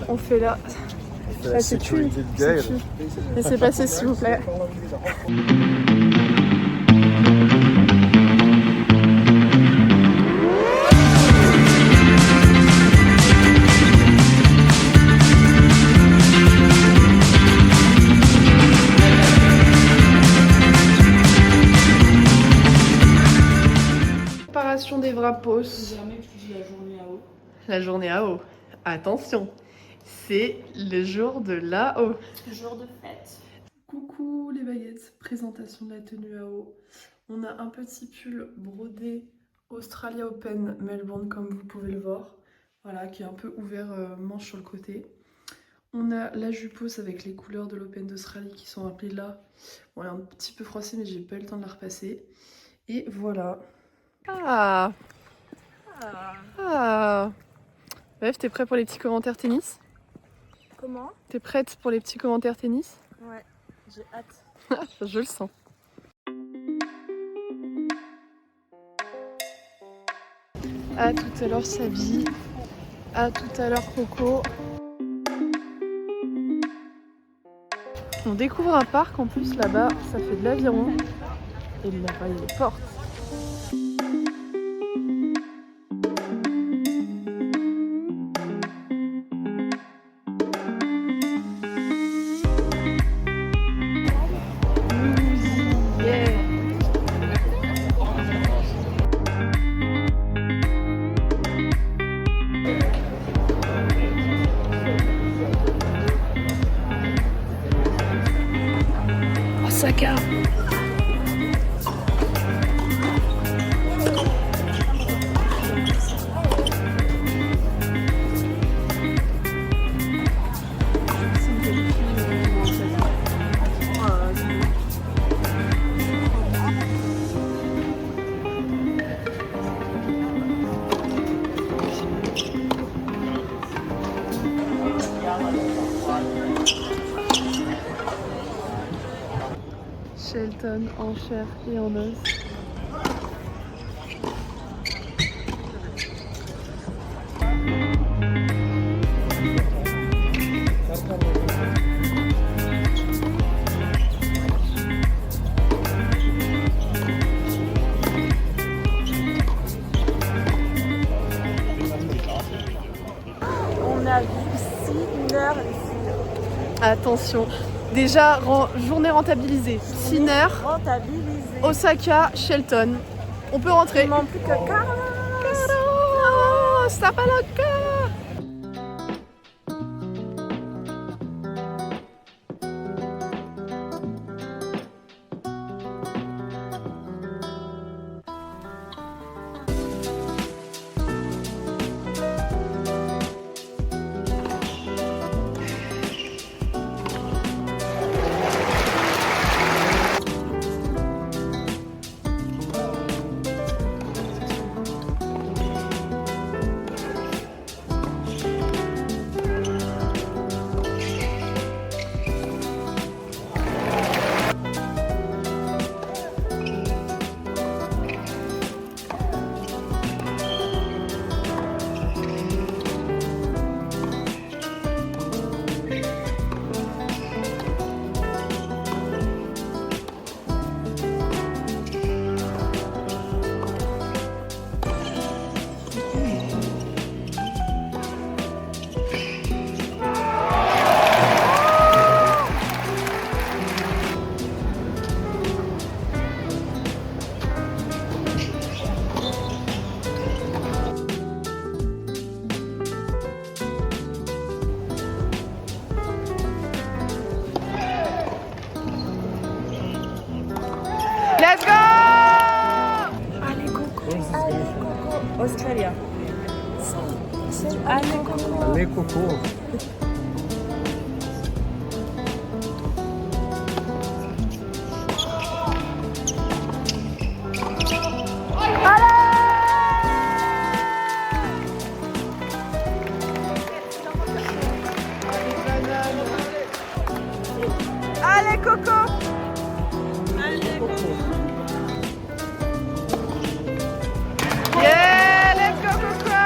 On fait là. La sécurité de Gaël. Laissez passer s'il vous plaît. Préparation des wrapos. La journée à eau. Attention, c'est le jour de là-haut. Jour de fête. Coucou les baguettes, présentation de la tenue à eau. On a un petit pull brodé Australia Open Melbourne comme vous pouvez le voir. Voilà, qui est un peu ouvert manche sur le côté. On a la jupose avec les couleurs de l'Open d'Australie qui sont appelées là. Bon, elle est un petit peu froissée mais j'ai pas eu le temps de la repasser. Et voilà. Ah. Bref, t'es prêt pour les petits commentaires tennis? Comment? T'es prête pour les petits commentaires tennis? Ouais, j'ai hâte. Je le sens. À tout à l'heure Sabi. À tout à l'heure Coco. On découvre un parc en plus là-bas, ça fait de l'aviron. Et là-bas il y a les portes. Osaka. Shelton en chair et en os. On a vu 6 heures ici. Attention, déjà journée rentabilisée. Sinner, Rentabilisé. Osaka, Shelton. On peut rentrer. Il manque plus que Carlos. Carlos, Sapaloca. Let's go! Allez Coco. Allez Coco. Australia. Allez Coco. Les cocos. Allez Coco! Yeah, let's go Coco!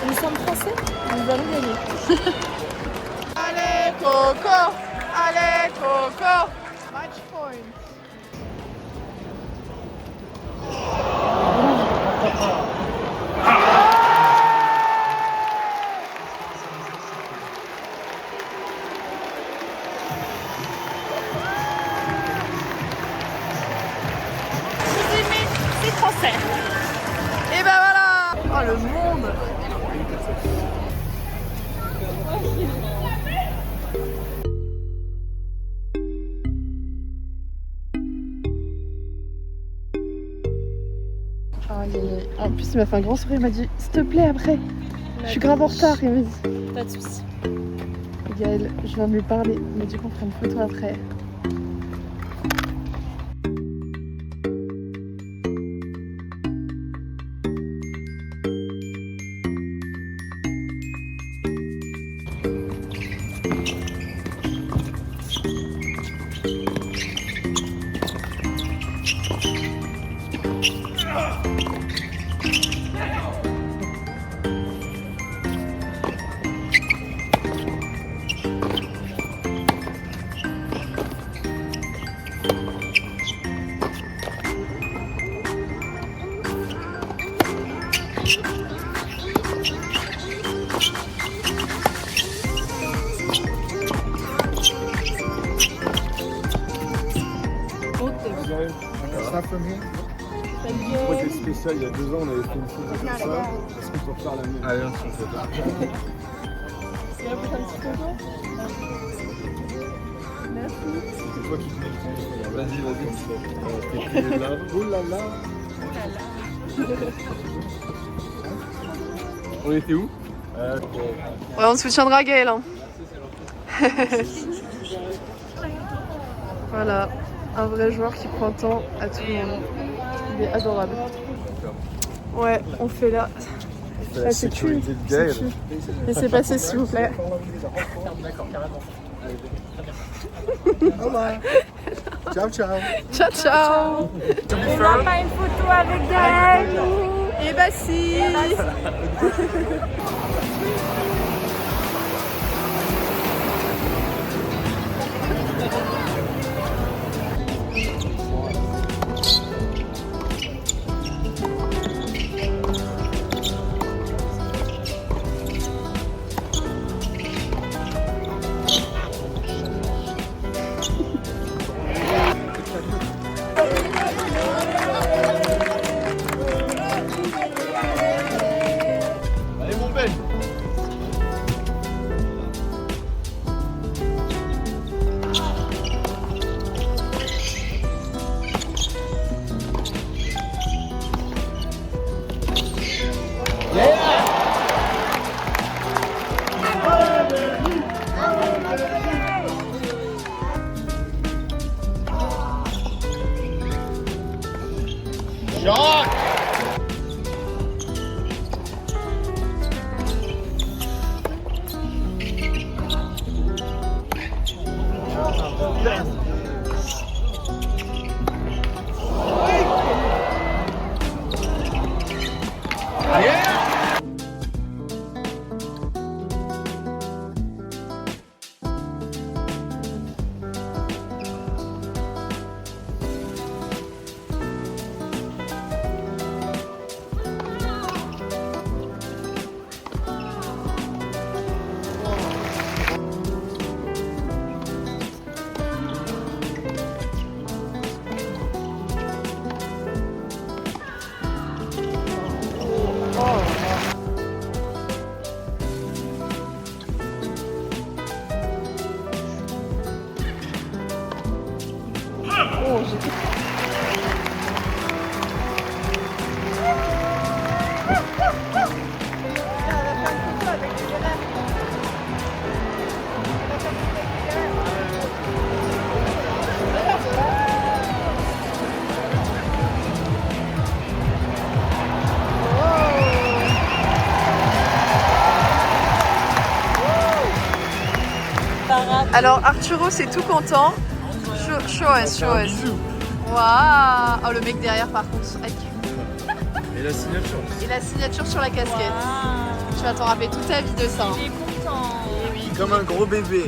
Nous sommes français, nous allons gagner. Allez Coco! Allez Coco! Match point! C'est français. Et ben voilà! Oh le monde! En plus, il m'a fait un grand sourire, il m'a dit s'il te plaît après, je suis grave en retard. Il m'a dit Pas de soucis. Gaël, je viens de lui parler, il m'a dit qu'on ferait une photo après. Ça from here. Projet spécial, il y a 2 ans, on avait fait une photo comme ça. Est-ce qu'on peut refaire la même? Allez, on se fait ça. Et là, vous faites un petit photo? Merci. C'est toi qui fais. Vas-y. T'es là. Oh là là. On était où? Ouais, on soutiendra Gaël. Hein. Voilà, un vrai joueur qui prend temps à tout le monde. Il est adorable. Ouais, on fait là. La sécurité de Gaël. Laissez passer s'il vous plaît. Ciao, ciao. Ciao, ciao. On n'a pas une photo avec Gaël. Et bah si. Allez, mon Ben. Alors Arturo c'est tout content. Show us. Waouh. Oh le mec derrière par contre. Et la signature. Et la signature sur la casquette. Tu vas t'en rappeler toute ta vie de ça. Il est content. Et oui. Comme un gros bébé.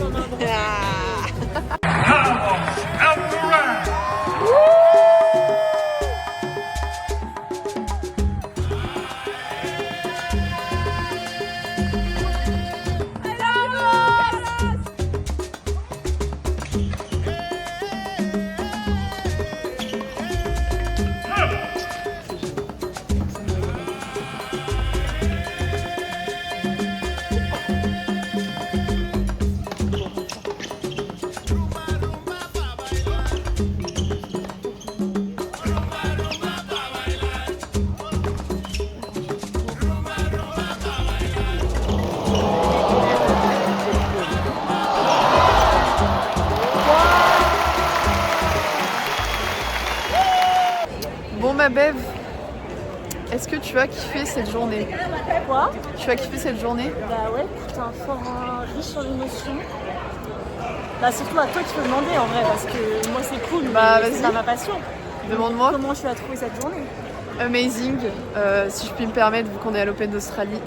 Bon ma Bev, est-ce que tu as kiffé cette journée? Quoi? Tu as kiffé cette journée? Bah ouais, putain, fort riche en émotions. Bah surtout à toi qui peux demander en vrai, parce que moi c'est cool, Bah, mais vas-y. c'est pas ma passion. Demande-moi. Comment tu as trouvé cette journée? Amazing, si je puis me permettre vu qu'on est à l'Open d'Australie.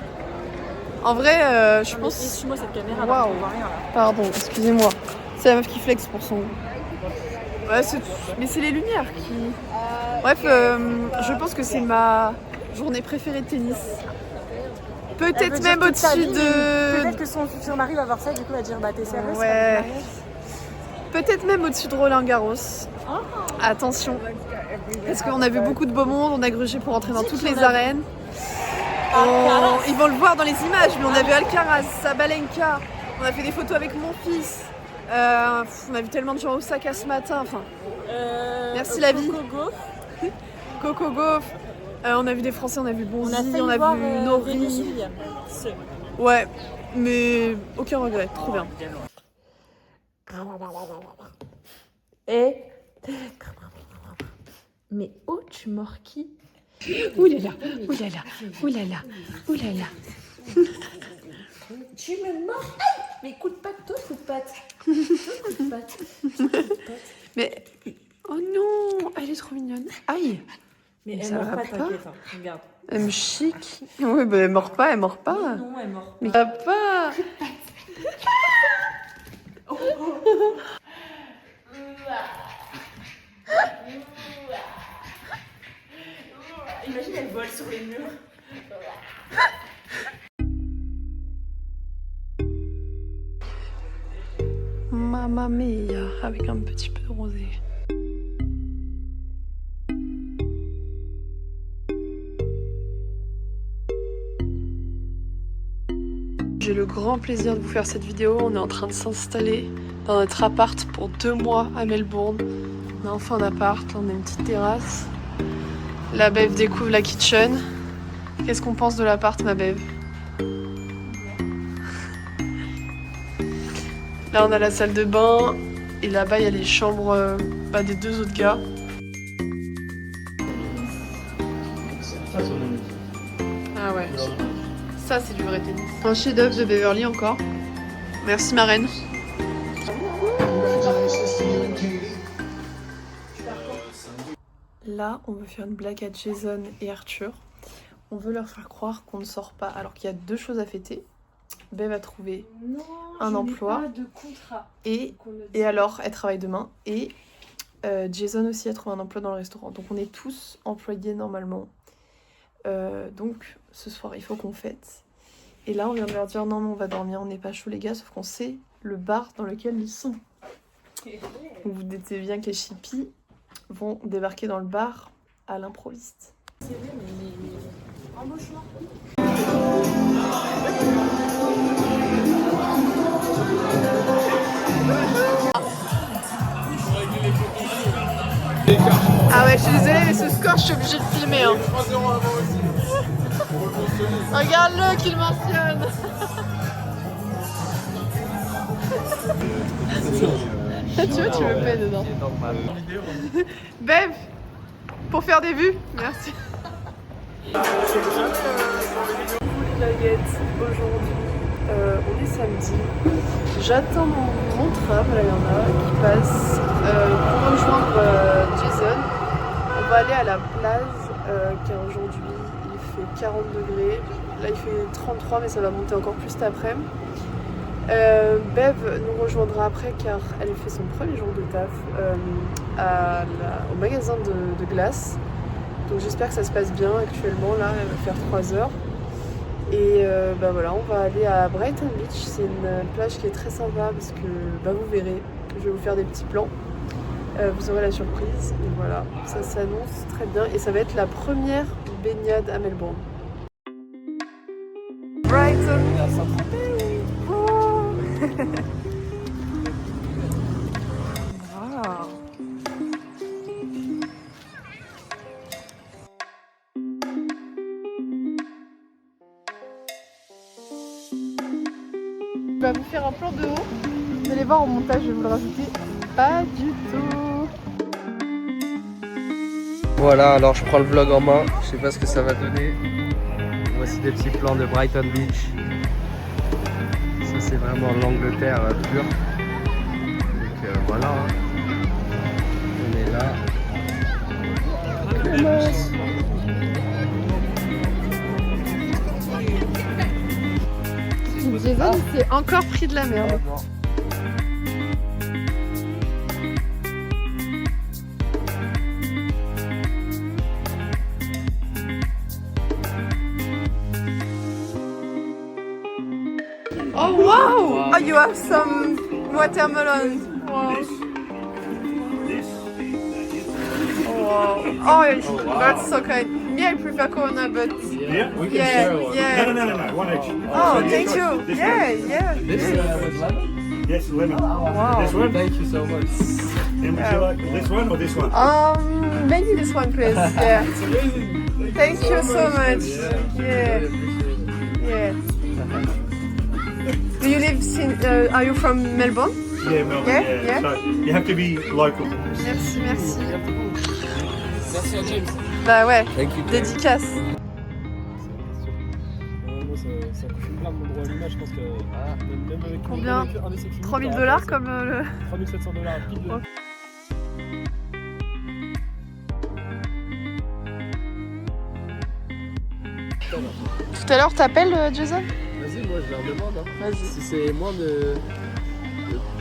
En vrai, je Non, mais pense... essuie-moi cette caméra, Waouh. on voit rien là. Pardon, excusez-moi. C'est la meuf qui flex pour son... Ouais, mais c'est les lumières qui... Bref, je pense que c'est ma journée préférée de tennis. Elle veut Peut-être dire même toute sa au-dessus vie, de... Peut-être que son futur mari va voir ça, du coup elle va dire bah t'es sérieuse? Ouais. Peut-être même au-dessus de Roland Garros. Oh. Attention. Parce qu'on a vu beaucoup de beau monde, on a grugé pour entrer dans toutes les arènes. Ils vont le voir dans les images, mais on a vu Alcaraz, Sabalenka, on a fait des photos avec mon fils. On a vu tellement de gens au Osaka ce matin. Enfin, merci la vie. Coco Gauff. On a vu des Français, on a vu Bonzi, on a vu Nori. Ouais, mais aucun regret, trop bien. Et mais oh tu mords qui? Oulala, oulala, oulala, oulala. Tu me mords? Mais coup de patte, toi coup de patte. Coup de patte. Mais oh non, elle est trop mignonne. Aïe. Mais ça elle mord va pas, pas. t'inquiète, hein. Regarde. Elle me chic. Oui, bah elle mord pas, elle mord pas. Non, elle mord pas. Mais ça va pas. Imagine, elle vole sur les murs. Mamma mia, avec un petit peu de rosé. J'ai le grand plaisir de vous faire cette vidéo. On est en train de s'installer dans notre appart pour 2 mois à Melbourne. On a enfin un appart, on a une petite terrasse. La Bev découvre la kitchen. Qu'est-ce qu'on pense de l'appart, ma Bev? Là, on a la salle de bain. Et là-bas, il y a les chambres des 2 autres gars. Ah ouais. Ça, c'est du vrai tennis. Un chef-d'œuvre de Beverly encore. Merci, ma reine. Là, on veut faire une blague à Jason et Arthur. On veut leur faire croire qu'on ne sort pas alors qu'il y a 2 choses à fêter. Bev a trouvé un emploi. Pas de contrat. Et alors, elle travaille demain. Et Jason aussi a trouvé un emploi dans le restaurant. Donc on est tous employés normalement. Donc ce soir, il faut qu'on fête. Et là, on vient de leur dire non, mais on va dormir, on n'est pas chaud les gars, sauf qu'on sait le bar dans lequel ils sont. Donc vous doutez bien que les chippies vont débarquer dans le bar à l'improviste. C'est vrai, mais embauche-moi. Ah ouais, je suis désolée, mais ce score, je suis obligée de filmer. Hein. Regarde-le qu'il mentionne. Tu vois, tu veux pas dedans. Bev, pour faire des vues, merci. Nuggets aujourd'hui. on est samedi. J'attends mon tram, là il y en a qui passe pour rejoindre Jason. On va aller à la plage car aujourd'hui il fait 40 degrés. Là il fait 33 mais ça va monter encore plus cet après-midi. Bev nous rejoindra après car elle fait son premier jour de taf au magasin de glace. Donc j'espère que ça se passe bien actuellement. Là elle va faire 3 heures. Et bah voilà, on va aller à Brighton Beach. C'est une plage qui est très sympa parce que bah, vous verrez, je vais vous faire des petits plans. Vous aurez la surprise. Et voilà, ça s'annonce très bien. Et ça va être la première baignade à Melbourne. Brighton. Wow. Je vais vous faire un plan de haut. Vous allez voir en montage, je vais vous le rajouter. Pas du tout. Voilà, alors je prends le vlog en main. Je sais pas ce que ça va donner. Voici des petits plans de Brighton Beach. Ça c'est vraiment l'Angleterre pure. Donc voilà. On est là. Jason s'est encore pris de la merde. Oh wow! Oh, you have some watermelon. Wow. Oh, that's so kind. Me, I prefer Corona, but Yeah, we can share one. yeah. No. One each. Oh, thank you. This Yeah. This with lemon? Yes, lemon. Wow. This one? Thank you so much. And would you like this one or this one? Maybe this one, please. Yeah. It's amazing. Thank you so much. Yeah. Yeah. Do you live are you from Melbourne? Yeah, Melbourne. Yeah, yeah. So you have to be local. Merci. Merci à James. Bah ouais, Thank you. dédicace. Ça coûte une blinde l'endroit à l'image, je pense que même avec Combien? un essai clinique, 3000 par $ rapport à comme le... 3700 $ pile de... Ouais. Tout à l'heure, t'appelles Jason? Vas-y, moi je leur demande. Hein. Vas-y. Si c'est moins de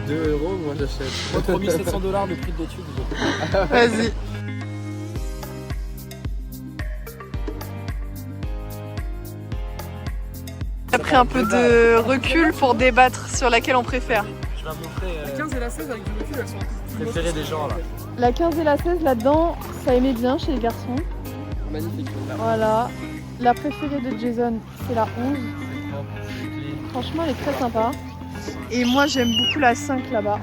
2 €, moi j'achète. Moi, 3700 $ le prix de l'étude. Vas-y. On a pris un peu de recul pour débattre sur laquelle on préfère. Je vais montrer la 15 et la 16 avec du recul, elles sont Préféré des gens là. La 15 et la 16 là-dedans, ça aimait bien chez les garçons. Magnifique. Voilà. La préférée de Jason, c'est la 11. Franchement, elle est très sympa. Et moi, j'aime beaucoup la 5 là-bas.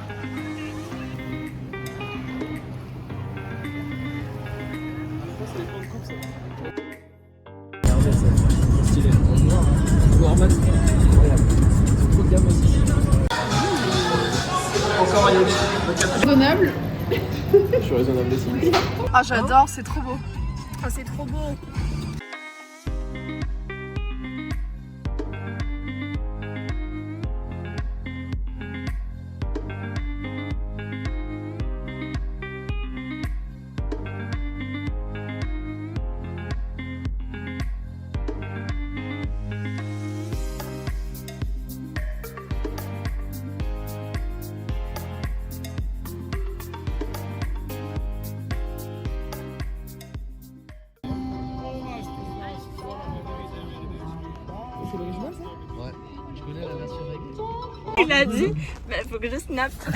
Regardez, c'est stylé. En noir, hein. Warman, incroyable. C'est trop de gamme aussi. Encore un Raisonnable. Je suis raisonnable aussi. Ah, j'adore, c'est trop beau. Ah, c'est trop beau. C'est l'original ça? Ouais, je connais la version réglée. Il a dit, bah faut que je snap. Ah,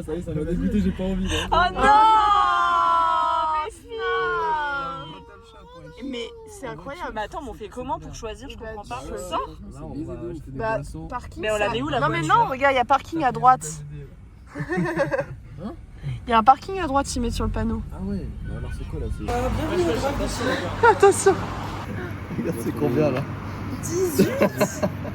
ça y est, ça m'a dégoûté, j'ai pas envie. Là. Oh non! Mais snap! Mais c'est incroyable. Mais attends, mais on fait comment pour choisir? Je comprends pas. Ça? Là, on va acheter des Bah, boissons. parking. Mais on la met où la Non, mais voiture? non, regarde, il y a parking à droite. Il y a un parking à droite, s'ils mettent sur le panneau. Ah ouais, bah alors c'est quoi là? Attention. Regarde, c'est combien là? 18.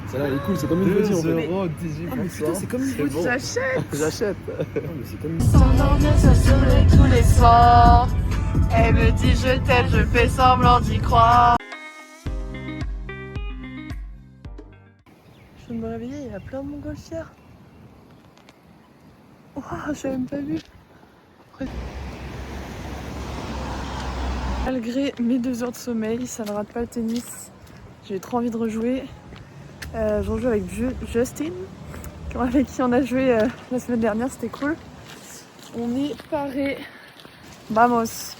Celle-là elle est cool, c'est comme une body en fait. 2 €, 18 Ah mais putain, c'est comme une C'est body. bon. J'achète. J'achète. Ah, mais c'est comme une... S'endormir se soleil tous les soirs. Elle me dit je t'aime, je fais semblant d'y croire. viens de me réveiller, il y a plein de montgolfières. Oh, j'avais même pas vu. Malgré mes 2 heures de sommeil, ça ne rate pas le tennis. J'ai trop envie de rejouer. J'en joue avec Justin, avec qui on a joué la semaine dernière, c'était cool. On est paré. Vamos!